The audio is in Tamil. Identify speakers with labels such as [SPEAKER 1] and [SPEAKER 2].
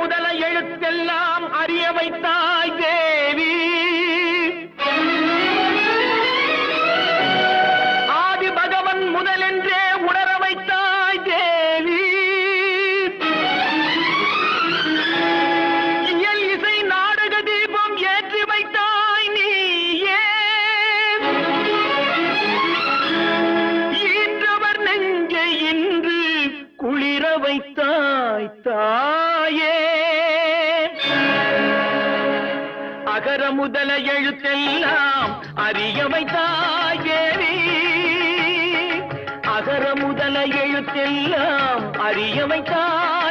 [SPEAKER 1] முதல எழுத்தெல்லாம் அறிய வைத்தாய் தேவி. ஆதி பகவன் முதலென்றே உணர வைத்தாய் தேவி. இயல் இசை நாடக தீபம் ஏற்றி வைத்தாய் நீயே. ஈன்றவர் நெஞ்சை இன்று குளிர வைத்தாய் தாயே. அகர முதல எழுத்தெல்லாம் அறிய வைத்தாய் தேவி. அகர முதல எழுத்தெல்லாம் அறிய வைத்தாய்.